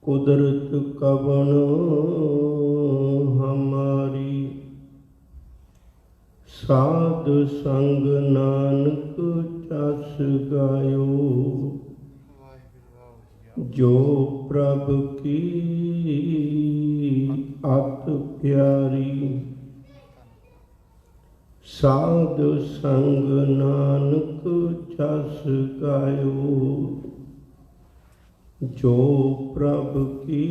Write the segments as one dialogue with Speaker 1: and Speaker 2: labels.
Speaker 1: कुदरत कवन हमारी, साध संग नानक जस गायो। जो प्रभ की अत प्यारी, साध संग नानक जस गायो। जो प्रभ की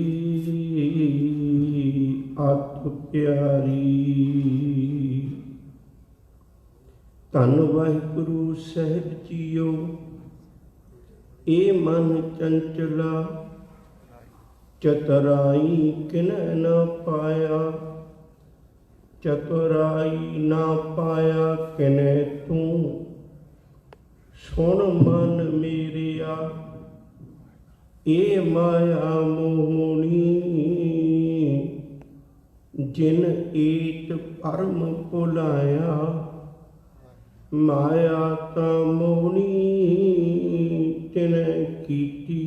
Speaker 1: अत प्यारी। धन वाहिगुरु साहिब जीओ, ए मन चंचला, चतुराई किनै न पाया। चतुराई ना पाया किनै तू, सुन मन मेरिया। ए माया मोहनी, जिन एत परम भुलाया। माया ता मोहनी तिनै कीती,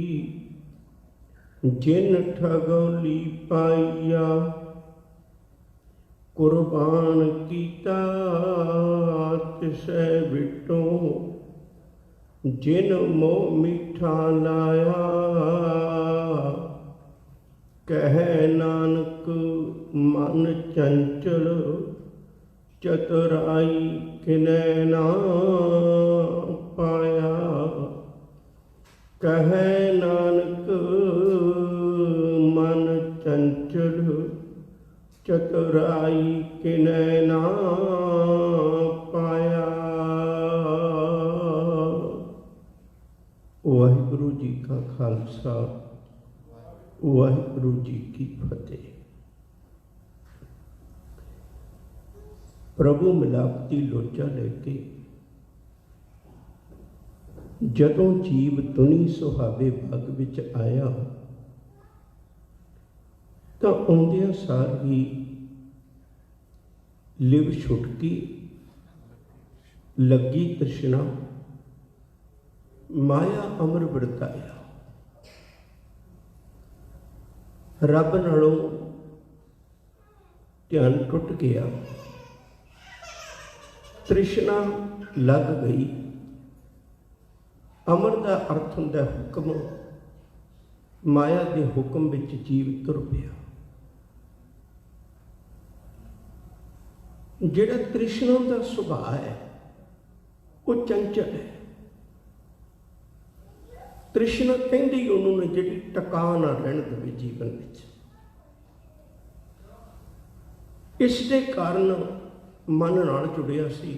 Speaker 1: जिन ठगौली पाइया। कुर्बान कीता तिसै विटों, जिन मोह मीठा लाया। कह नानक मन चंचल, चतुराई किनै ना पाया। कह नानक मन चंचल, चतुराई किनै ना पाया। वाहिगुरु जी का खालसा, वाहिगुरु जी की फतेह। प्रभु मिलापती लोचा लेके जदों जीव तुनी सुहावे बाग विच आया, तो आउंदियां सार ही लिव छुटकी, लगी तृष्णा। माया अमर वरताया। रब नालों ध्यान टुट गया, तृष्णा लग गई। अमर का अर्थ हुंदा हुक्म, माया के हुक्म विच जीव तुर पिया। जिहड़ा तृष्णा का सुभाव है वो चंचल है। तृष्णा कहंदी उन्होंने जिहड़ी टका ना रहण देवे जीवन विच। इस दे कारण मन नाल जुड़िया सी,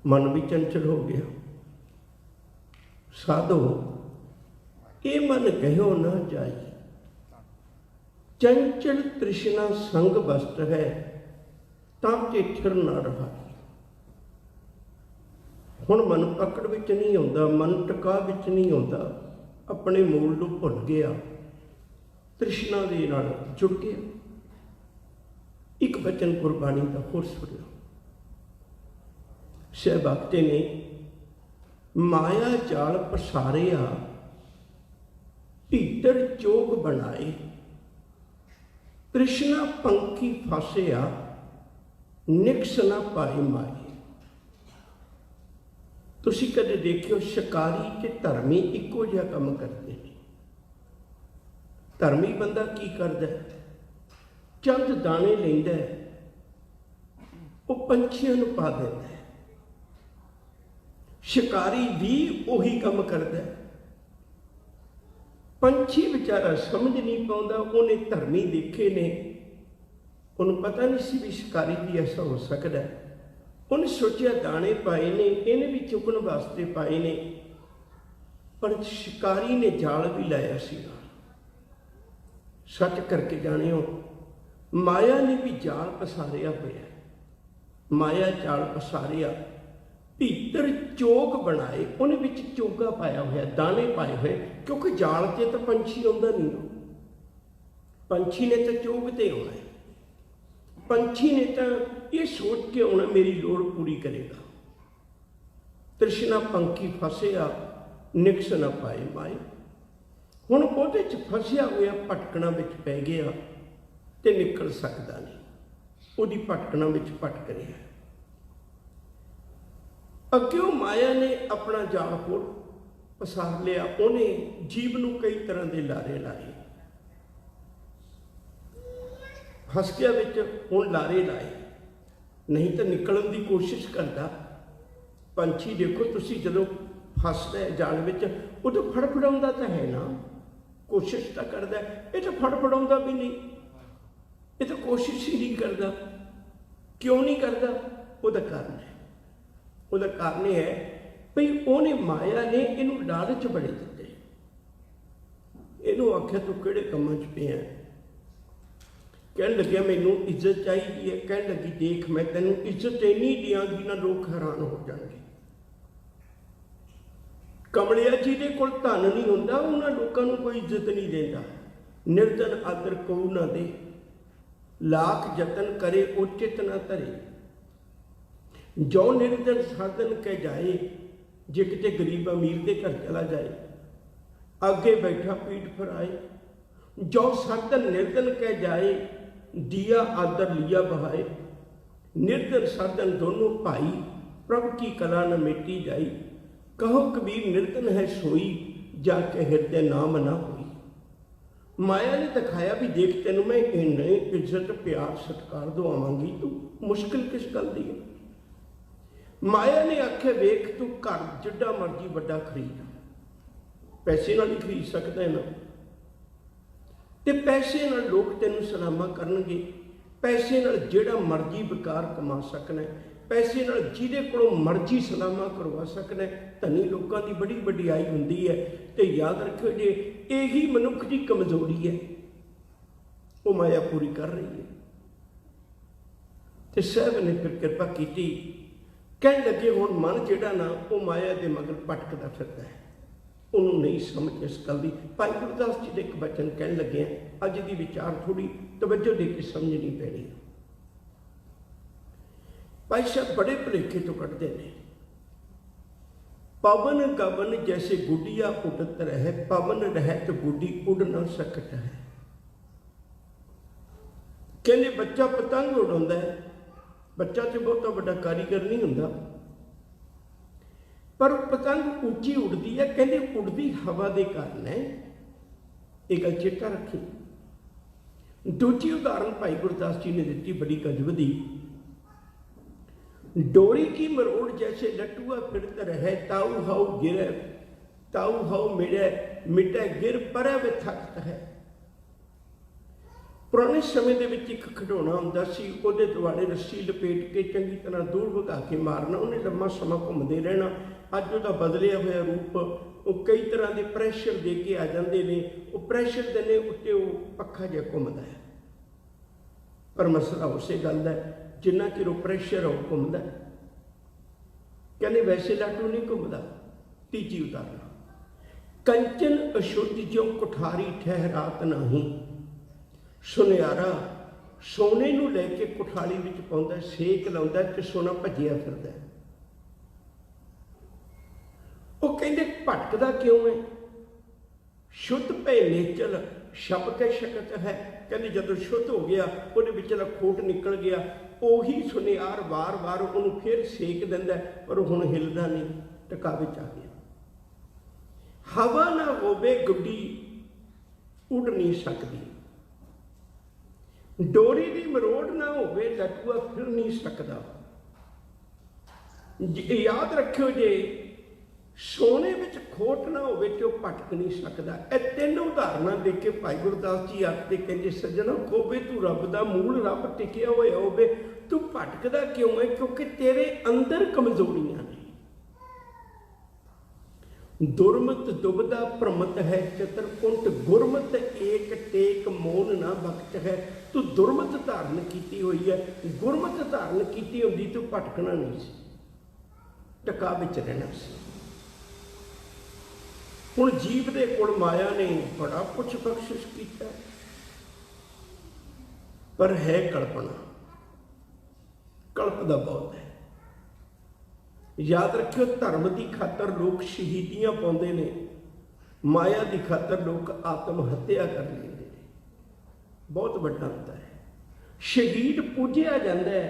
Speaker 1: मन भी चंचल हो गया। साधो ये मन कहो ना जाए, चंचल तृष्णा संग वस्त है, ताके ठिर ना रहा। हुण मन पकड़ विच नहीं आउंदा, मन टका विच नहीं आउंदा, अपने मूल नूं भुल गया, तृष्णा दे नाल जुड़ गया। एक बचन गुरबाणी का होर सुणिओ। सहबागते ने माया जाल पसारिया, भीतर चोग बनाए। तृष्णा पंखी फासिया, निक्स ना पाए माए। तुसीं कदे देखियो शिकारी ते धर्मी इक्को जिहा काम करते हैं। धर्मी बंदा की करदा है, चंद दाने लैंदा है, वो पंछियों नूं पा देंदा है। शिकारी भी उही काम करदा है। पंछी बेचारा समझ नहीं पाउंदा, उन्हें धर्मी देखे ने, उन्हें पता नहीं सी भी शिकारी भी ऐसा हो सकता है। उन्हें सोचा दाने पाए ने, इन्हें भी चुकन वास्ते पाए ने, पर शिकारी ने जाल भी लाया सीगा। सच करके जानियो, माया ने भी जाल पसारिया होया। माया जाल पसारिया, भीतर चोग बनाए, उन्हें विच चोगा पाया होया, दाने पाए हुए। क्योंकि जाल से तो पंछी आउंदा नहीं, पंछी ने तो चोग ते आउणा है। पंछी ने तो ये सोच के आना मेरी लोड़ पूरी करेगा। तृष्णा पंखी फसिया, निक्स न पाए माए। ਹੁਣ ਉਹਦੇ 'ਚ ਫਸਿਆ ਹੋਇਆ ਭਟਕਣਾ ਵਿੱਚ ਪੈ ਗਿਆ ਤੇ ਨਿਕਲ ਸਕਦਾ ਨਹੀਂ, ਉਹਦੀ ਭਟਕਣਾ ਵਿੱਚ ਭਟਕ ਰਿਹਾ। ਅੱਗੇ ਮਾਇਆ ਨੇ ਆਪਣਾ ਜਾਲ ਖੋਲ ਪਸਾਰ ਲਿਆ, ਉਹਨੇ ਜੀਵ ਨੂੰ ਕਈ ਤਰ੍ਹਾਂ ਦੇ ਲਾਰੇ ਲਾਏ, ਫਸ ਗਿਆ ਵਿੱਚ, ਹੁਣ ਲਾਰੇ ਲਾਏ, ਨਹੀਂ ਤਾਂ ਨਿਕਲਣ ਦੀ ਕੋਸ਼ਿਸ਼ ਕਰਦਾ। ਪੰਛੀ ਦੇਖੋ ਤੁਸੀਂ ਜਦੋਂ ਫਸਦਾ ਹੈ ਜਾਲ ਵਿੱਚ, ਉਦੋਂ ਫੜਫੜਾਉਂਦਾ ਤਾਂ ਹੈ ਨਾ, ਕੋਸ਼ਿਸ਼ ਤਾਂ ਕਰਦਾ, ਇਹ ਤਾਂ ਫੜਫੜਾਉਂਦਾ ਵੀ ਨਹੀਂ, ਇਹ ਤਾਂ ਕੋਸ਼ਿਸ਼ ਹੀ ਨਹੀਂ ਕਰਦਾ। ਕਿਉਂ ਨਹੀਂ ਕਰਦਾ? ਉਹਦਾ ਕਾਰਨ ਹੈ, ਉਹਦਾ ਕਾਰਨ ਇਹ ਹੈ ਭਈ ਉਹਨੇ ਮਾਇਆ ਨੇ ਇਹਨੂੰ ਲਾਲਚ ਬੜੇ ਦਿੱਤੇ। ਇਹਨੂੰ ਆਖਿਆ ਤੂੰ ਕਿਹੜੇ ਕੰਮਾਂ 'ਚ ਪਿਆ? ਕਹਿਣ ਲੱਗਿਆ ਮੈਨੂੰ ਇੱਜ਼ਤ ਚਾਹੀਦੀ ਹੈ। ਕਹਿਣ ਲੱਗੀ ਦੇਖ ਮੈਂ ਤੈਨੂੰ ਇੱਜ਼ਤ ਇੰਨੀ ਦਿਆਂਗੀ ਨਾ ਲੋਕ ਹੈਰਾਨ ਹੋ ਜਾਣਗੇ। ਕਮਲਿਆ ਜਿਹਦੇ ਕੋਲ ਧਨ ਨਹੀਂ ਹੁੰਦਾ ਉਹਨਾਂ ਲੋਕਾਂ ਨੂੰ ਕੋਈ ਇੱਜ਼ਤ ਨਹੀਂ ਦਿੰਦਾ। ਨਿਰਧਨ ਆਦਰ ਕਉ ਨਾ ਦੇ, ਲਾਖ ਯਤਨ ਕਰੇ ਉਚਿਤ ਨਾ ਧਰੇ। ਜੋ ਨਿਰਧਨ ਸਾਧਨ ਕਹਿ ਜਾਏ, ਜੇ ਕਿਤੇ ਗਰੀਬ ਅਮੀਰ ਦੇ ਘਰ ਚਲਾ ਜਾਏ, ਅੱਗੇ ਬੈਠਾ ਪੀਠ ਫਰਾਏ। ਜੋ ਸਾਧਨ ਨਿਰਧਨ ਕਹਿ ਜਾਏ, दिया आदर लिया बहाए। निर्धन साधन दोनों भाई, प्रभु की कला न मिटी जाई। कहो कबीर निर्धन है सोई, जाके हृदय नाम ना होई। माया ने दिखाया भी देख तेन मैं इन्ने इज्जत प्यार सत्कार दवावांगी, तू मुश्किल किस गल दी है? माया ने आख्या वेख तू घर जिड्डा मर्जी वड्डा खरीद, पैसे नाल ही खरीद सकदा है ना, ਤੇ ਪੈਸੇ ਨਾਲ ਲੋਕ ਤੈਨੂੰ ਸਲਾਮਾਂ ਕਰਨਗੇ। ਪੈਸੇ ਨਾਲ ਜਿਹੜਾ ਮਰਜ਼ੀ ਵਿਕਾਰ ਕਮਾ ਸਕਣਾ, ਪੈਸੇ ਨਾਲ ਜਿਹਦੇ ਕੋਲੋਂ ਮਰਜ਼ੀ ਸਲਾਮਾਂ ਕਰਵਾ ਸਕਣਾ। ਧਨੀ ਲੋਕਾਂ ਦੀ ਬੜੀ ਵਡਿਆਈ ਹੁੰਦੀ ਹੈ। ਤੇ ਯਾਦ ਰੱਖਿਓ ਜੇ ਇਹੀ ਮਨੁੱਖ ਦੀ ਕਮਜ਼ੋਰੀ ਹੈ, ਉਹ ਮਾਇਆ ਪੂਰੀ ਕਰ ਰਹੀ ਹੈ। ਤੇ ਸਾਹਿਬ ਨੇ ਫਿਰ ਕਿਰਪਾ ਕੀਤੀ, ਕਹਿਣ ਲੱਗੇ ਹੁਣ ਮਨ ਜਿਹੜਾ ਨਾ ਉਹ ਮਾਇਆ ਦੇ ਮਗਰ ਭਟਕਦਾ ਫਿਰਦਾ ਹੈ, ਉਹਨੂੰ ਨਹੀਂ ਸਮਝ ਇਸ ਗੱਲ ਦੀ। ਭਾਈ ਗੁਰਦਾਸ ਜੀ ਦੇ ਇੱਕ ਬਚਨ ਕਹਿਣ ਲੱਗੇ ਆ, ਅੱਜ ਦੀ ਵਿਚਾਰ ਥੋੜੀ ਤਵੱਜੋ ਦੇ ਕੇ ਸਮਝਣੀ ਪੈਣੀ। ਭਾਈ ਸਾਹਿਬ ਬੜੇ ਭੁਲੇਖੇ ਤੋਂ ਕੱਢਦੇ ਨੇ। ਪਵਨ ਗਵਨ ਜੈਸੇ ਗੁੱਡੀਆ ਉਡਤ ਰਹੇ, ਪਵਨ ਰਹਿਤ ਗੁੱਡੀ ਉਡ ਨਾ ਸਕਤ ਹੈ। ਕਹਿੰਦੇ ਬੱਚਾ ਪਤੰਗ ਉਡਾਉਂਦਾ ਹੈ, ਬੱਚਾ ਤੇ ਬਹੁਤਾ ਵੱਡਾ ਕਾਰੀਗਰ ਨਹੀਂ ਹੁੰਦਾ, ਪਰ ਪਤੰਗ ਉੱਚੀ ਉੱਡਦੀ ਹੈ। ਕਹਿੰਦੇ ਉੱਡਦੀ ਹਵਾ ਦੇ ਕਾਰਨ ਹੈ, ਇਹ ਗੱਲ ਚੇਤਾ ਰੱਖੀ। ਦੂਜੀ ਉਦਾਹਰਨ ਭਾਈ ਗੁਰਦਾਸ ਜੀ ਨੇ ਦਿੱਤੀ ਬੜੀ ਗਜਬ ਦੀ। डोरी की मरोड़ जैसे लटुआ फिरत रहे, ताऊ हाउ गिरे ताऊ हाउ मिटे मिटे गिर परे वे थकत है। पुराने समय ਦੇ ਵਿੱਚ ਇੱਕ ਖਿਡੌਣਾ ਹੁੰਦਾ ਸੀ, ਉਹਦੇ ਦੁਆਲੇ ਰੱਸੀ ਲਪੇਟ ਕੇ ਚੰਗੀ ਤਰ੍ਹਾਂ ਦੂਰ ਭਗਾ ਕੇ ਮਾਰਨਾ, ਉਹਨੇ ਲੰਮਾ ਸਮਾਂ ਘੁੰਮਦੇ ਰਹਿਣਾ। ਅੱਜ ਉਹਦਾ ਬਦਲਿਆ ਹੋਇਆ ਰੂਪ, ਉਹ ਕਈ ਤਰ੍ਹਾਂ ਦੇ ਪ੍ਰੈਸ਼ਰ ਦੇ ਕੇ ਆ ਜਾਂਦੇ ਨੇ। ਉਹ ਪ੍ਰੈਸ਼ਰ ਦੇ ਨੇ ਉੱਤੇ ਉਹ ਪੱਖਾ ਜਿਹਾ ਘੁੰਮਦਾ ਹੈ, ਪਰ ਮਸਲਾ ਉਸੇ ਗੱਲ ਦਾ ਜਿੰਨਾ ਚਿਰ ਉਹ ਪ੍ਰੈਸ਼ਰ ਉਹ ਘੁੰਮਦਾ। ਕਹਿੰਦੇ ਵੈਸੇ ਲਾਟੂ ਨਹੀਂ ਘੁੰਮਦਾ। ਤੀਜੀ ਉਦਾਹਰਨ, ਕੰਚਨ ਅਸ਼ੁੱਧ ਜੋ ਕੁਠਾਰੀ ਠਹਿਰਾਤ ਨਹੀਂ, ਸੁਨਿਆਰਾ ਸੋਨੇ ਨੂੰ ਲੈ ਕੇ ਕੁਠਾਲੀ ਵਿੱਚ ਪਾਉਂਦਾ, ਸੇਕ ਲਾਉਂਦਾ ਤੇ ਸੋਨਾ ਭੱਜਿਆ ਫਿਰਦਾ। ਉਹ ਕਹਿੰਦੇ ਭਟਕਦਾ ਕਿਉਂ ਹੈ? ਸ਼ੁੱਧ ਭੈ ਨੇਚਲ ਛਪ ਕੇ ਸ਼ਕਤ ਹੈ। ਕਹਿੰਦੇ ਜਦੋਂ ਸ਼ੁੱਧ ਹੋ ਗਿਆ, ਉਹਦੇ ਵਿੱਚਲਾ ਖੋਟ ਨਿਕਲ ਗਿਆ, ਉਹੀ ਸੁਨਿਆਰ ਵਾਰ-ਵਾਰ ਉਹਨੂੰ ਫਿਰ ਸੇਕ ਦਿੰਦਾ, ਪਰ ਹੁਣ ਹਿੱਲਦਾ ਨਹੀਂ, ਟਿਕਾ ਵਿੱਚ ਆ ਗਿਆ। ਹਵਾ ਨਾ ਹੋਵੇ ਗੁੱਡੀ ਉੱਡ ਨਹੀਂ ਸਕਦੀ, ਡੋਰੀ ਦੀ ਮਰੋੜ ਨਾ ਹੋਵੇ ਲਟੂਆ ਫਿਰ ਨਹੀਂ ਸਕਦਾ। ਯਾਦ ਰੱਖਿਓ ਜੇ ਸੋਨੇ ਵਿੱਚ ਖੋਟ ਨਾ ਹੋਵੇ ਤੇ ਉਹ ਭਟਕ ਨਹੀਂ ਸਕਦਾ। ਇਹ ਤਿੰਨ ਉਦਾਹਰਨਾਂ ਦੇ ਕੇ ਭਾਈ ਗੁਰਦਾਸ ਜੀ ਆਖਦੇ, ਕਹਿੰਦੇ ਸੱਜਣਾ ਖੋਬੇ ਤੂੰ ਰੱਬ ਦਾ ਮੂਲ ਰੱਬ ਟਿਕਿਆ ਹੋਇਆ ਹੋਵੇ, ਤੂੰ ਭਟਕਦਾ ਕਿਉਂ ਹੈ? ਕਿਉਂਕਿ ਤੇਰੇ ਅੰਦਰ ਕਮਜ਼ੋਰੀਆਂ ਨੇ। ਦੁਰਮਤ ਦੁਬਦਾ ਭ੍ਰਮਤ ਹੈ ਚਤਰਕੁੰਟ, ਗੁਰਮਤ ਏਕ ਟੇਕ ਮੋਨ ਨਾ ਬਖਤ ਹੈ। ਤੂੰ ਦੁਰਮਤ ਧਾਰਨ ਕੀਤੀ ਹੋਈ ਹੈ, ਗੁਰਮਤ ਧਾਰਨ ਕੀਤੀ ਹੁੰਦੀ ਤੂੰ ਭਟਕਣਾ ਨਹੀਂ ਸੀ, ਟਿਕਾ ਵਿੱਚ ਰਹਿਣਾ ਸੀ। ਹੁਣ ਜੀਵ ਦੇ ਕੋਲ ਮਾਇਆ ਨੇ ਬੜਾ ਕੁਛ ਬਖਸ਼ਿਸ਼ ਕੀਤਾ, ਪਰ ਹੈ ਕਲਪਨਾ, ਕਲਪਦਾ ਬਹੁਤ ਹੈ। ਯਾਦ ਰੱਖਿਓ ਧਰਮ ਦੀ ਖਾਤਰ ਲੋਕ ਸ਼ਹੀਦੀਆਂ ਪਾਉਂਦੇ ਨੇ, ਮਾਇਆ ਦੀ ਖਾਤਰ ਲੋਕ ਆਤਮ ਹੱਤਿਆ ਕਰ ਲੈਂਦੇ ਨੇ। ਬਹੁਤ ਵੱਡਾ ਹੁੰਦਾ ਹੈ। ਸ਼ਹੀਦ ਪੂਜਿਆ ਜਾਂਦਾ ਹੈ,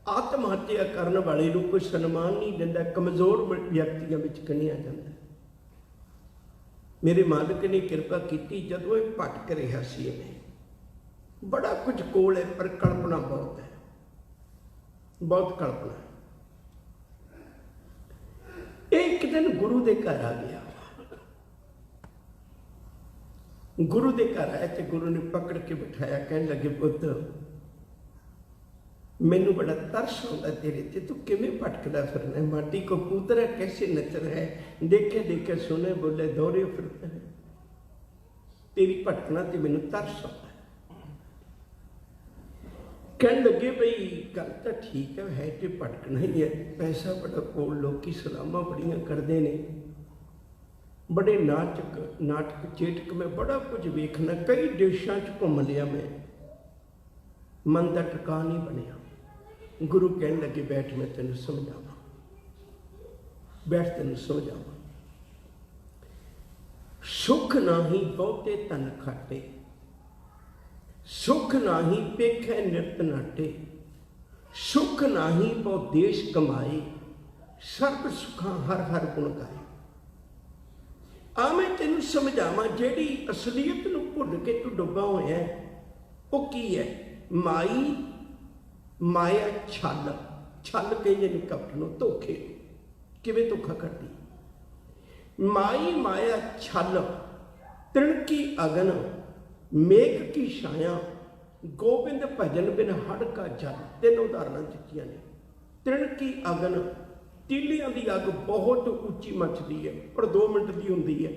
Speaker 1: ਆਤਮ ਹੱਤਿਆ ਕਰਨ ਵਾਲੇ ਨੂੰ ਕੋਈ ਸਨਮਾਨ ਨਹੀਂ ਦਿੰਦਾ, ਕਮਜ਼ੋਰ ਵਿਅਕਤੀਆਂ ਵਿੱਚ ਗਿਣਿਆ ਜਾਂਦਾ। ਮੇਰੇ ਮਾਲਕ ਨੇ ਕਿਰਪਾ ਕੀਤੀ, ਜਦੋਂ ਇਹ ਭਟਕ ਰਿਹਾ ਸੀ, ਇਹਨੇ ਬੜਾ ਕੁਝ ਕੋਲ ਹੈ ਪਰ ਕਲਪਨਾ ਬਹੁਤ ਹੈ, ਬਹੁਤ ਕਲਪਨਾ। ਇਹ ਇੱਕ ਦਿਨ ਗੁਰੂ ਦੇ ਘਰ ਆ ਗਿਆ। ਗੁਰੂ ਦੇ ਘਰ ਆਇਆ ਤੇ ਗੁਰੂ ਨੇ ਪਕੜ ਕੇ ਬਿਠਾਇਆ, ਕਹਿਣ ਲੱਗੇ, ਪੁੱਤ ਮੈਨੂੰ ਬੜਾ ਤਰਸ ਆਉਂਦਾ ਤੇਰੇ ਤੇ, ਤੂੰ ਕਿਵੇਂ ਭਟਕਦਾ ਫਿਰਨਾ, ਮਾਟੀ ਕੋ ਕੂਤਰਾ कैसे नच रहा है, देखे देखे सुने बोले दौड़े फिरता है, तेरी भटकना ते मैनू तरस आਉਂਦਾ। कहन लगे बई गल तो ठीक है तो भटकना ही है, पैसा बड़ा कोल, लोग सलामा बड़ियां करते ने, बड़े नाटक चेटक में बड़ा कुछ वेखना, कई देशों च घूम लिया मैं, मन का टिका नहीं बनया। गुरु कहने लगे, बैठ मैं तेन समझावा, बैठ तेन समझावा। सुख नाही बहुते तन खाटे, सुख नाही पेखे नित नाटे, सुख नाही बहु देश कमाए, सर्व सुखा हर हर गुण गाए। आ मैं तेन समझावा, जेड़ी असलीयत नूं भुल के तू डुबा होया वो की है? माई माया छल, छल कहते ने कपट नूं, धोखे, किवें धोखा करदी। माई माया छल, तृण की अगन, मेघ की छाया, गोबिंद भजन बिन हड़ का जल। तीन उदाहरण दित्तियां ने। तृण की अगन, तीलियां दी अग बहुत उच्ची मचदी है पर 2 मिनट दी हुंदी है,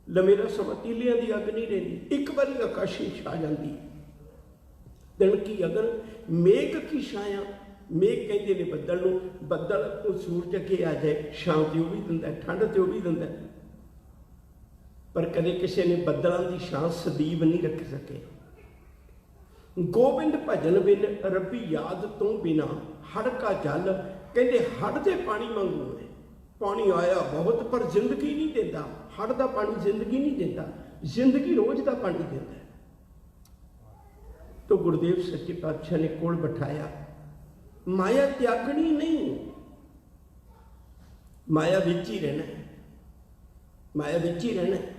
Speaker 1: लंबेरा समा तीलियां दी अग नहीं रहिंदी, एक बारी आकाशी छा जाती है। तृण की अगन, मेघ की छाया, मेघ कहते ने बदल नूं, बदल तो सूरज अगे आ जाए, शाम ते वो भी दिंदा है, ठंड ते वो भी दिंदा है, पर कदे किसी ने बदलों की छां सदीव नहीं रख सके। गोबिंद भजन बिन रब्बी याद तो बिना हड़ का जल, कहते हड़ के पानी वांगू है, पानी आया बहुत पर जिंदगी नहीं देता, हड़ का पानी जिंदगी नहीं देता, जिंदगी रोज का पानी देता है। तो गुरुदेव सच्चे पातशाह ने कोल बिठाया, माया त्यागनी नहीं, माया विच ही रहना है, माया विच ही रहना है।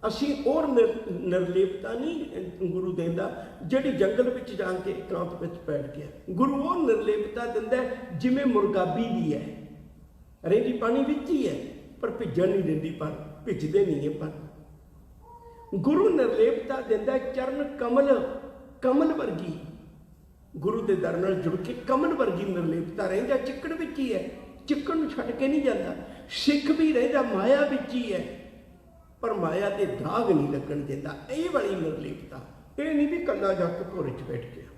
Speaker 1: असी और निर्लेपता नहीं गुरु देंदा, जिहड़ी जंगल विच जाके एकांत विच बैठ गया। गुरु वो निर्लेपता दिंदा है जिवें मुरगाबी भी है, रहिंदी पानी विच ही है पर भिजण नहीं दिंदी, पर भिजदे नहीं है। पर गुरु निर्लेपता दिंदा है, चरण कमल, कमल वर्गी, गुरु के दर नाल जुड़ के कमल वर्गी निर्लेपता रहिंदा, चिक्कड़ विच ही है, चिक्कड़ नूं छड्ड के नहीं जाता। सिख भी रहिंदा माया विच ही है पर माया के दाग नहीं लगन देता। ये वाली निर्लेपता, ये नहीं भी कला जाके भोरे च बैठ गया,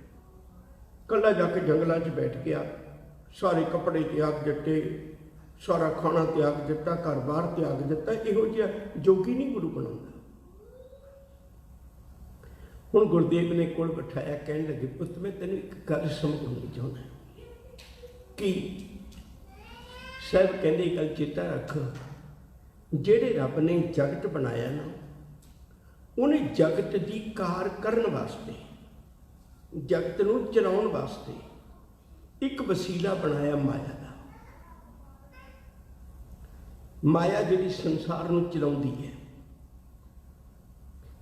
Speaker 1: कला जाके जंगलों च बैठ गया, सारे कपड़े त्याग दिते, सारा खाना त्याग दिता, घर बार त्याग दिता। इहो जिहा जोगी नहीं गुरु बनाउंदा। हुण गुरुदेव ने कोल बिठाया, कहण लगे, पुत्त मैं तेन एक गल समझाउणी चाहुंदा कि साहब कहंदे गल चेता रख, जेड़े रब ने जगत बनाया ना, उन्हें जगत की कार करन वास्ते, जगत नूं चलाउण वास्ते एक वसीला बनाया माया का। माया जिहड़ी संसार नूं चलाउंदी है,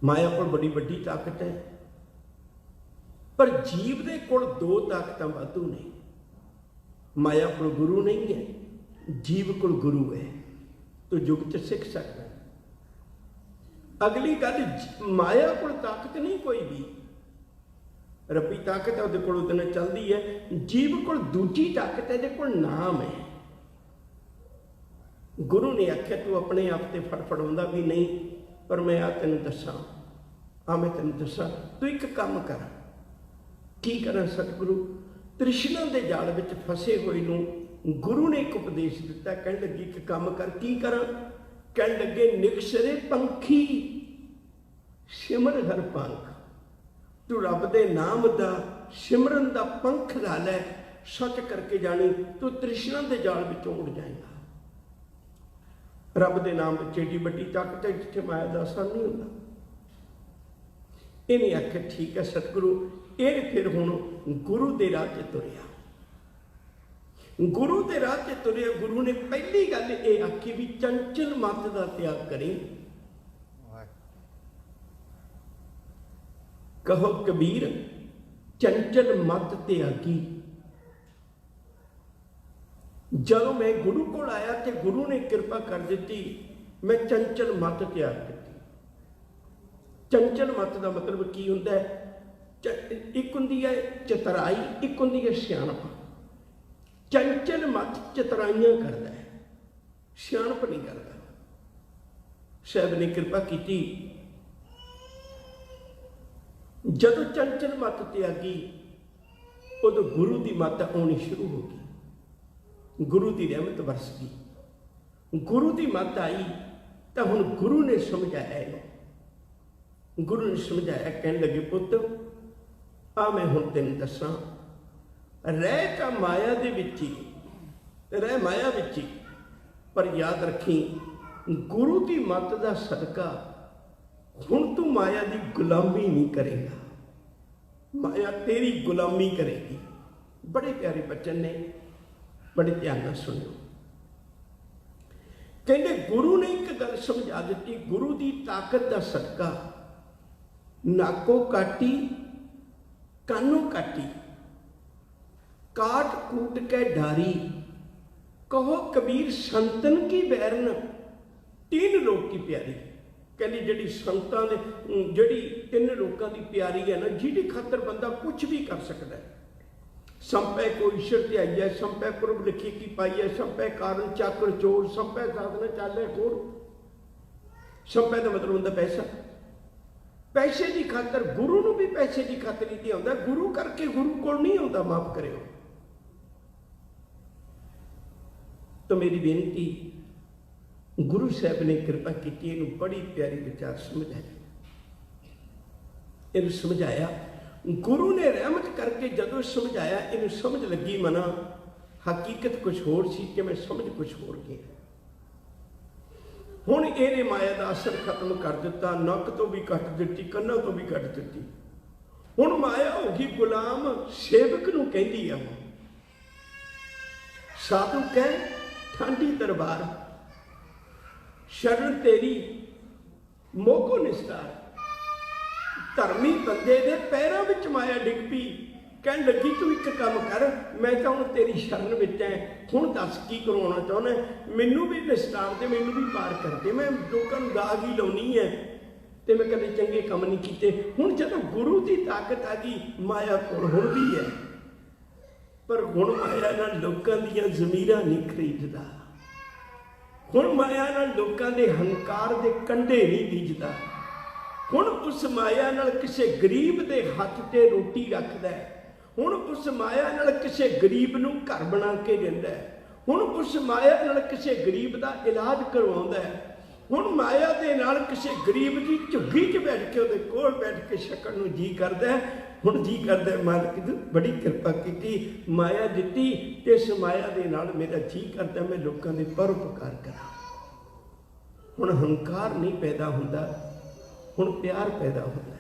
Speaker 1: माया कोल बड़ी वड्डी ताकत है, पर जीव दे कोल 2 ताकतां वाधू ने। माया कोल गुरु नहीं है, जीव कोल गुरु है, तो युग च सीख सकता। अगली गल, माया कोल ताकत नहीं कोई भी, रब्बी ताकत है, उहदे कोल उहदे नाल चलदी है। जीव कोल दूजी ताकत है, जिहदे कोल नाम है। गुरु ने आख्या तू अपने आप ते फड़फड़ाउंदा भी नहीं, पर मैं आ तेन दसा, आ मैं तेन दसा, तू एक काम कर। की करा सतगुरु? तृष्णा के जाल विच फसे हुए नूं गुरु ने एक उपदेश दिता, कहने लगी कि काम कर। की करा? कहने लगे, निकसरे पंखी सिमर हर पंख, तू रब दे नाम दा सिमरन दा पंख ला लै, सच करके जानी तू तृष्णा के जाल विचों उड़ जाएगा। रब के नाम में एडी वड्डी ताकत है जिथे माया का असर नहीं होता। इन्हें आख्या ठीक है सतगुरु, ये फिर हुण गुरु के राह ते तुरिया। गुरु के राह ते तुरिया, गुरु ने पहली गल ये आखी भी चंचल मत का त्याग करी। कहो कबीर चंचल मत त्यागी। जब मैं गुरु को आया तो गुरु ने कृपा कर दी, मैं चंचल मत त्याग दी। चंचल मत का मतलब की होंदा है? एक होंदी है चतराई, एक होंदी है सियाणप। चंचल मत चतराइयां करता है, सियाणप नहीं करता। साहब ने कृपा की, जदों चंचल मत त्यागी उदों गुरु की मत आनी शुरू हो गई, गुरु की रहमत बरस गई। गुरु की मत आई तो हुण गुरु ने समझाया, गुरु ने समझाया, कहने लगे पुत आ मैं हुण तेन दसां, रह तां माया दे विच ही, रह माया विच ही, पर याद रखी गुरु की मत का सदका हुण तू माया की गुलामी नहीं करेगा, माया तेरी गुलामी करेगी। बड़े प्यारे बच्चन ने, बड़े ध्यान नाल सुनियो। कहते गुरु ने एक गल समझा दी, गुरु की ताकत का सदका नाको काटी कानों काटी, काट कूट के डारी, कहो कबीर संतन की बैरन, तीन लोग की प्यारी। कहली जी संतां दे जिहड़ी तीन लोगों की प्यारी है ना, जिहदी खातर बंदा कुछ भी कर सकता है। संपै को ईश्वर ते आई है, संपै पुरब लिखी की पाई है, संपै कारण चाकर चोर, संपै साधन चाले खोर। संपै का मतलब होंदा पैसा, पैसे की खातर गुरु नूं भी पैसे की खातर ही आउंदा, गुरु करके गुरु कोल नहीं आउंदा। माफ करियो। तो मेरी बेनती, गुरु साहब ने कृपा की, इनू बड़ी प्यारी विचार समझाया, इनू समझाया। गुरु ने रहमत करके जदों समझाया, इनू समझ लगी मना हकीकत कुछ होर सी कि मैं समझ कुछ होर गया। हुण इहने माया का असर खत्म कर दिता, नक तो भी कट दी, कन्ना तो भी कट दी। हुण माया हो गई गुलाम, सेवक नूं कहंदी है। साधु कह ठांडी दरबार, शरण तेरी मोको निस्तार। धर्मी बंदे दे पैरों विच माया डिग पई, कहन लगी तू एक काम कर, मैं तो हुण तेरी शरण विच है, हुण दस की करवाउणा चाहुंदा, मैनू भी निस्तार दे, मैनू भी पार कर दे। मैं लोकां नूं दाग ही लाउणी है ते मैं कदे चंगे काम नहीं कीते। हुण जदों गुरु की ताकत आ गई, माया कोल हुण भी है, पर हुण माया नाल लोकां दीयां ज़मीरां नहीं खरीददा। हुण माया नाल लोकां दे हंकार दे कंढे नहीं बीजदा। हुण उस माया नाल किसी गरीब दे हथ ते रोटी रखदा है। हुण उस माया नाल किसी गरीब नूं घर बना के दिंदा है। हुण उस माया नाल किसी गरीब दा इलाज करवाउंदा है। हुण माया दे नाल किसी गरीब की झुग्गी 'च बैठ के उहदे कोल बैठ के छकण नूं जी करदा है। हुण जी करदा है मालिक दी बड़ी कृपा कीती, माया दित्ती ते इस माया दे नाल मेरा जी करदा मैं लोकां दे परोपकार करां। हुण हंकार नहीं पैदा हुंदा, हुण प्यार पैदा होता है।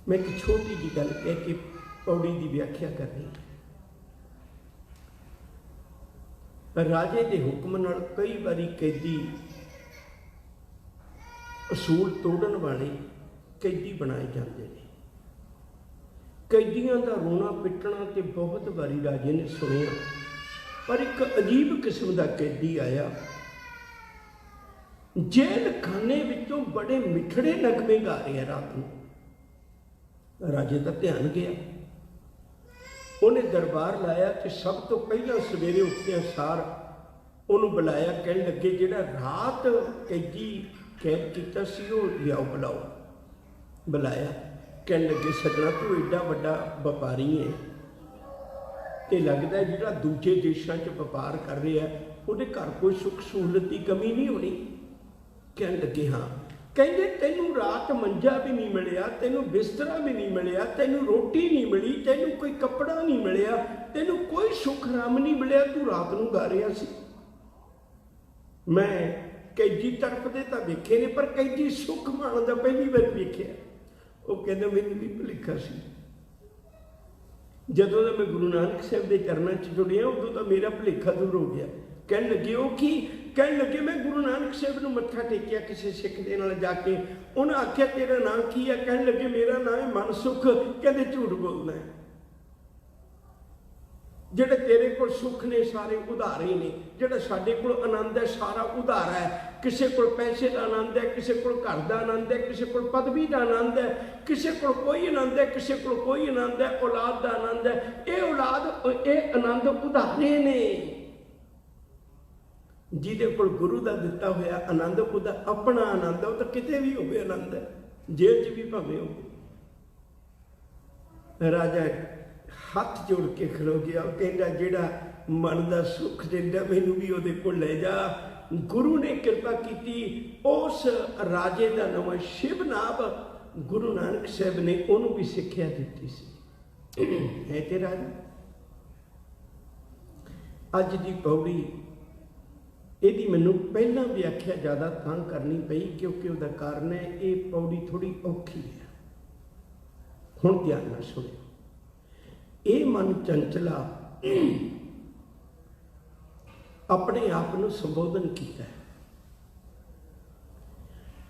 Speaker 1: मैं एक छोटी जी गल कह के पौड़ी की व्याख्या करनी। राजे के हुक्म नाल कई बारी कैदी असूल तोड़न वाले कैदी बनाए जाते हैं। कैदियों का रोना पिटना तो बहुत बारी राजे ने सुनिया, पर एक अजीब किस्म का कैदी आया, जेल खाने विचों बड़े मिठड़े नगमे गा रहे रात को। राजे का ध्यान गया, उन्हें दरबार लाया कि सब तो पहला सवेरे उठदे सार उन्होंने बुलाया, कहने लगे जिहड़ा रात कैदी कैद किया सी वो लियाओ बुलाओ। बुलाया, कहने लगे सजना तू एडा वड्डा व्यापारी है, तो लगता है जिहड़ा दूजे देशों च व्यापार कर रहा है उहदे घर कोई सुख सहूलत की कमी नहीं होनी। कहने लगे हाँ। कहते तेनू रात मंजा भी नहीं मिलिया, तेनू बिस्तरा भी नहीं मिलिया, तेनू रोटी नहीं मिली, तेनू कोई कपड़ा नहीं मिलिया, तेनू कोई सुख आराम नहीं मिलिया, तू रात नूं गा रहा सी। मैं कैदी तड़पदे तो वेखे ने, पर कैदी सुख माणदा पहली बार वेख्या। वो कहते मैनू भी भुलेखा सी, जदों का मैं गुरु नानक साहब के चरणों च जुड़िया उदों तो मेरा भुलेखा दूर हो गया। कहन लगे वो की, कहन लगे मैं गुरु नानक साहब नूं मत्था टेकिया किसी सिख दे नाल जाके, उन्हें आख्या तेरा नाम की है? कहन लगे मेरा नाम है मनसुख। कहते झूठ बोलना है, ਜਿਹੜੇ तेरे को सुख ने सारे उधारे ने, ਜਿਹੜਾ ਸਾਡੇ ਕੋਲ आनंद है सारा उधारा है। किसी को पैसे का आनंद है, किसी को घर का आनंद है, किसी को पदवी का आनंद है, किसी को कोई आनंद है, किसी को कोई आनंद है। औलाद का आनंद है, ये औलाद ये आनंद उधारे ने। जिहदे कोल गुरु का दिता होया आनंद उहदा अपना आनंद है, वो तो किते भी होवे आनंद है, जेल च भी भावें होवे। राजा हथ जोड़ के खलो गया, कहता जिहड़ा मन का सुख दिंदा मैनू भी उहदे कोल ले जा। गुरु ने कृपा की, उस राजे का नाम शिवनाभ गुरु नानक साहब ने उन्होंने भी सिक्ख्या दी सी। है ते राजा अज की पौड़ी यदि मैनू पहला व्याख्या ज़्यादा तां करनी पई क्योंकि उसका कारण है ये पौड़ी थोड़ी औखी है। हुण ध्यान नाल सुणिओ। ये मन चंचला अपने आप को संबोधन किया है,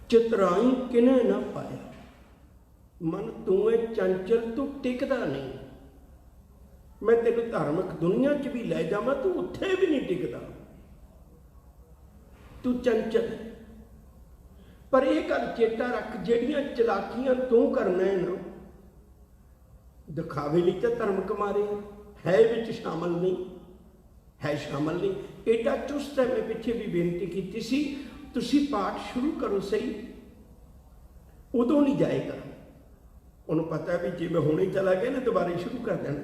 Speaker 1: चितराई किने ना पाया। मन तू है चंचल, तू टिकदा नहीं। मैं तेनू धार्मिक दुनिया च भी लै जावां, तू उत्थे भी नहीं टिकदा, तू चंचल है। पर यह गल चेता रख, जिहड़ियां चलाकियां तू करना है ना, दिखावे लिए तो धर्म कमारे है विच शामिल नहीं, है शामिल नहीं। एडा चुस्त है। मैं पिछे भी बेनती की सी, तुसी पाठ शुरू करो सही, उदों नहीं जाएगा। उन्होंने पता है भी जे मैं हुणे चला गया ना दोबारा शुरू कर देना।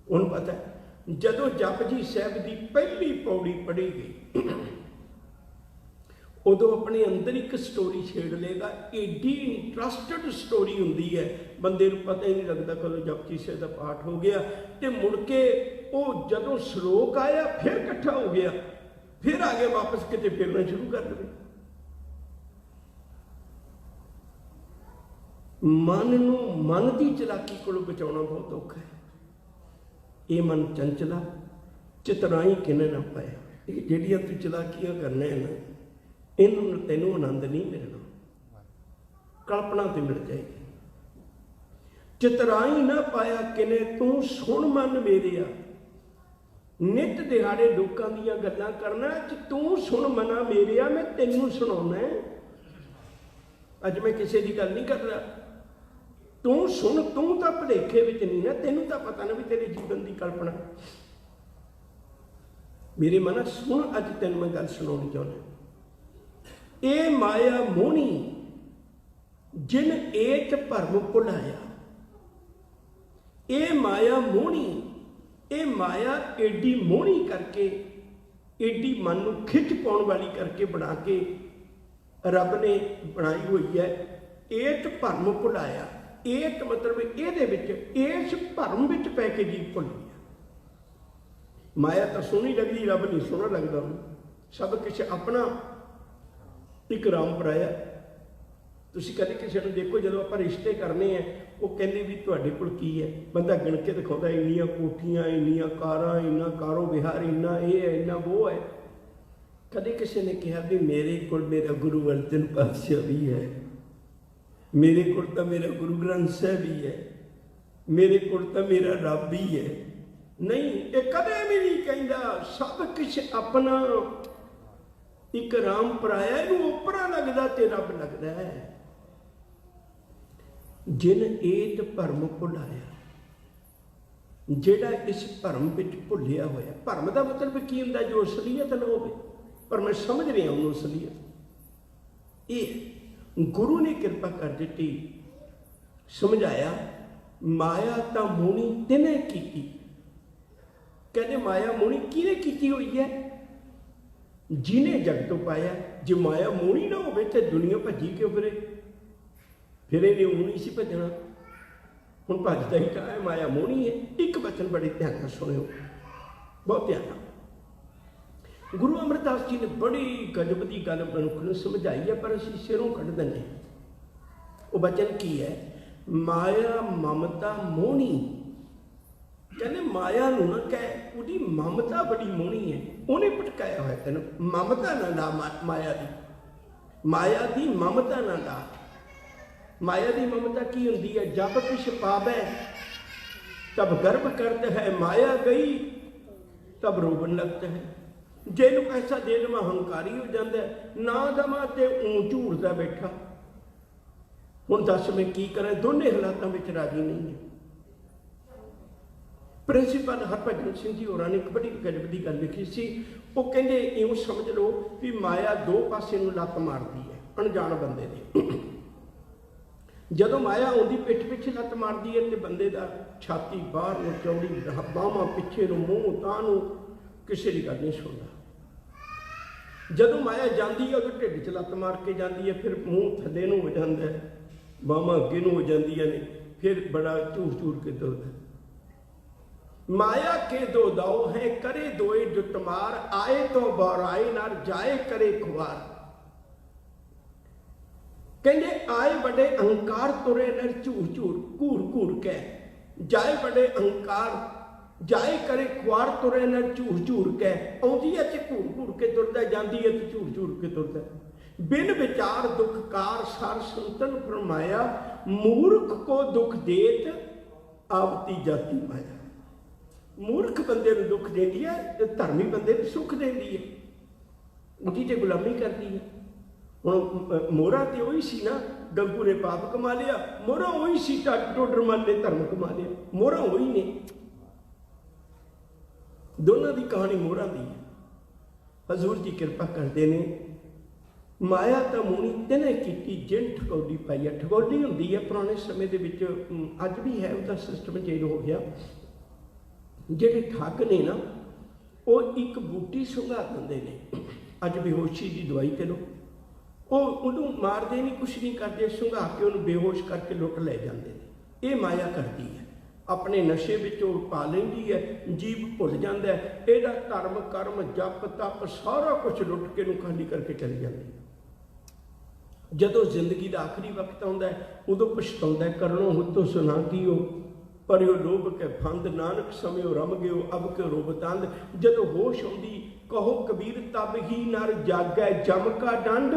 Speaker 1: उन्होंने पता है जदों जपजी साहब की पहली पौड़ी पढ़ी गई उदों अपने अंदर एक स्टोरी छेड़ लेगा। एडी इंट्रस्टड स्टोरी होंदी है, बंदे को पता ही नहीं लगता कदों जपजी साहब का पाठ हो गया। तो मुड़ के वो जदों श्लोक आया फिर इकट्ठा हो गया, फिर आ गया वापस किते फिरना शुरू कर दे। मन नू मन की चलाकी को बचाना बहुत औखा है। ये मन चंचला चितराई किने ना पाया। ये जिहड़ियां तू चलाकियां करना है ना, इन्होंने तेनों आनंद नहीं मिलना, कल्पना तो मिल जाएगी। चितराई ना पाया किने तू सुन मन मेरिया। नित दिहाड़े लोगों दी गल्लां करना, तू सुन मना मेरिया, मैं तेनों सुनाना है। अज मैं किसी की गल नहीं कर रहा, तू सुन। तू तो भुलेखे विच नहीं ना, तेनों तो पता ना भी तेरे जीवन की कल्पना। मेरे मना सुन, अज तेन मैं गल सुनानी चाहना। ए माया मोहनी जिन एत भरम भुलाया। ए माया मोहनी, ए माया एडी मोहनी करके, एडी मन को खिच पाने वाली करके बना के रब ने बनाई हुई है। एत भरम भुलाया। एत मतलब ये इस भरम विच पै के जीव भुल गया। माया तो सोहनी लगती, रब नहीं सोहना लगता। सब कुछ अपना एक राम पराया। तुसीं कदे किसी को देखो जो आप रिश्ते करने हैं, वो कहते भी तुहाडे कोल की है, बंदा गिण के दिखाता इन्नियां कोठियां, इन्नियां कारां, इन्ना कारो विहार, इन्ना ये है, इन्ना वो है। कदे किसी ने कहा भी मेरे कोल मेरा गुरु अर्जन पातशाह भी है, मेरे कोल तो मेरा गुरु ग्रंथ साहब भी है, मेरे कोल तो मेरा रब भी है। नहीं, ये कदे भी नहीं कहता। सब कुछ अपना एक राम पराया, इनू ओपरा लगता ते रब लगता है। जिन एत भरम भुलाया, जेड़ा इस भरम विच भुलिया होया। भरम का मतलब की हुंदा? जो असलीयत ना होवे, पर मैं समझ रहा हूँ असलीयत। ये गुरु ने कृपा कर दी, समझाया। माया तो मोहनी तिने की। कहते माया मोहनी किने की हुई है? जिन्हें जग तो पाया। जो माया मोहनी ना हो तो दुनिया भजी क्यों फिरे? फिर इन्हें ऊँ नहीं सी भजना, हुण भजदा ही कहा है। माया मोहनी है। एक वचन बड़े ध्यान सुनियो, बहुत ध्यान। गुरु अमरदास जी ने बड़ी गजब की गल मनुख ने समझाई है, पर असीं सिरों कढ़ दिंदे। वो वचन की है, माया ममता मोहनी। कहने माया नूं ना कह, उहदी ममता बड़ी मोहनी है, उन्हें भटकाया होया तैनूं। ममता ना ला माया दी, माया दी ममता ना ला। माया दी ममता की हुंदी है? जब किश पावै तब गर्व करता है, माया गई तब रोवन लगता है। जे नूं पैसा दे देवां हंकारी हो जाता है, ना दवां ते ऊं झूरदा बैठा। हुण दस मैं की करा, दोनों हालातों में राजी नहीं है। प्रिंसीपल हरभजन सिंह जी होरां ने एक बड़ी गजब की गल लिखी सी। वो कहंदे इउं समझ लो भी माया दो पासे नूं लत्त मारदी है अणजाण बंदे दी। जदों माया आउंदी पिठ पिछे लत्त मारदी है, तो बंदे दा छाती बाहर नूं चौड़ी, बाहां पिछे नूं, मूँह तां नूं, किसी की गल नहीं सुनदा। जदों माया जाती है उदों ढिड च लत्त मार के जाती है, फिर मूँह थल्ले नूं हो जाता है, बाहां अगे नूं हो जांदियां ने, फिर बड़ा झूर झूर के तुरदा। माया के दो दाओ है, करे दोए जुटमार, आए तो बौराए नार, जाए करे खुआर। कहंदे आए बड़े अहंकार, तुरे नर झूर झूर, घूर घूर के। जाए बड़े अहंकार, जाए करे खुआर, तुरे नर झूर झूर के। आउंदी है ते घूर घूर के तुरदा, जांदी है ते झूर झूर के तुरदा। बिन विचार दुख कार, सार संतन फरमाया, मूर्ख को दुख देत आवती जाती माया। मूर्ख बंदे नूं दुख देती है, धर्मी बंदे नूं सुख देती है, उनकी ते गुलामी करती है। हुण मोहरा तो वही सी ना, गंगू ने पाप कमा लिया, मोहरा वही सी, टोडरमल ने धर्म कमा लिया, मोहरा वही ने। दोनों की कहानी मोहरा की है। हजूर जी कृपा करते हैं, माया तो मुनी तिने की जिन ठगौली पाई है। ठगौली होंदी है पुराने समय के विच, अज भी है, उसका सिस्टम चेंज हो गया। ਜਿਹੜੇ ਠੱਗ ने ना, वो एक बूटी सुंघा दिंदे ने, अज बेहोशी की दवाई ते लो, ਉਹਨੂੰ मारते नहीं, कुछ नहीं करते, सुंघा के उन्होंने बेहोश करके लुट ले जाते हैं। ये माया करती है, अपने नशे विचों पा लेंदी है, जीव भुल जाता है, ਇਹਦਾ धर्म कर्म जप तप सारा कुछ लुट के खाली करके चली जाती है। जदों जिंदगी का आखिरी वक्त आता है, उदों पछताउंदा है, करनो हुतो सुना कीओ, पर लोभ के फंद, नानक समयो रम गयो, अब के रोब तंद। जदों होश आउंदी, कहो कबीर तब ही नर जागै, जम का डंड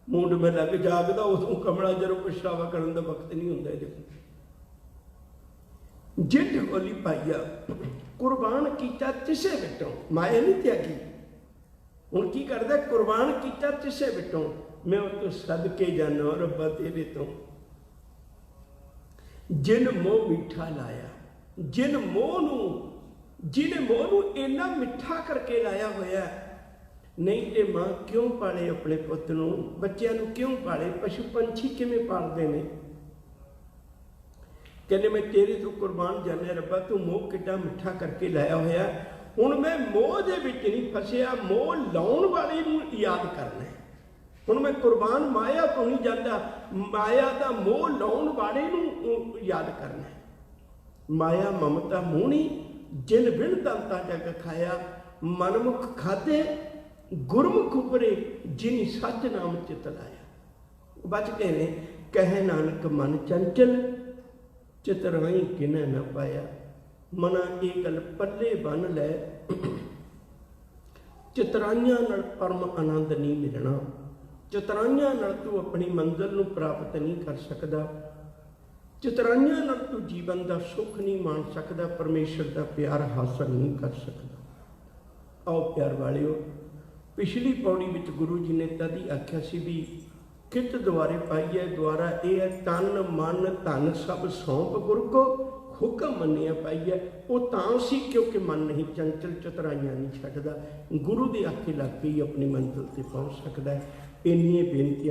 Speaker 1: मूंड में लग जागदा। उदों कमला जदों पछतावा करन दा वक्त नहीं हुंदा। जे ठगोली पाईया, कुर्बान कीता तिसे विटों, माया नहीं त्यागी। हुण की करदा, कुर्बान कीता तिसे विटों, मैं उतो सदके जाना रब्बा तेरे तो। जिन मोह मीठा लाया, जिन मोह नूं, जिन्हें मोह नूं इन्ना मिठा करके लाया होया। नहीं तो मां क्यों पाले अपने पुत नूं, बच्चों नूं क्यों पाले, पशु पंछी किवें पालदे ने। कहने मैं तेरे तो कुर्बान जाने रब्बा, तू मोह किड्डा मिठा करके लाया होया। हुण मैं मोह दे विच नहीं फसिया, मोह लाउण वाले नूं याद करना है। हुण मैं कुर्बान माया तो नहीं जाता, माया का मोह लाउण वाले नूं याद करना है। माया ममता मोहनी, जिन बिन दंता जग खाया, मनमुख खाते गुरमुख उपरे, जिन सच नाम चित लाया। बच गए ने, कहे नानक मन चंचल, चितराई किने न पाया। मना ये गल पल्ले बन लै, चितराइयां नाल परम आनंद नहीं मिलना। चितराइयां नाल तू अपनी मंजिल नूं प्राप्त नहीं कर सकदा। चितराइयां नाल तू जीवन का सुख नहीं मान सकदा, परमेश्वर का प्यार हासिल नहीं कर सकदा। आओ प्यार वालिओ, पिछली पौड़ी विच गुरु जी ने तद ही आख्या सी भी कित द्वारे पाई है, द्वारा यह है तन मन धन सब सौंप गुर को, हुक्म मनिया पाई है। वो तां सी क्योंकि मन नहीं चंचल, चतराइयां नहीं छड्डदा, गुरु दे आखे लग के ही अपनी मंजिल ते पहुँच सकदा है। इन्नियां बेनतियां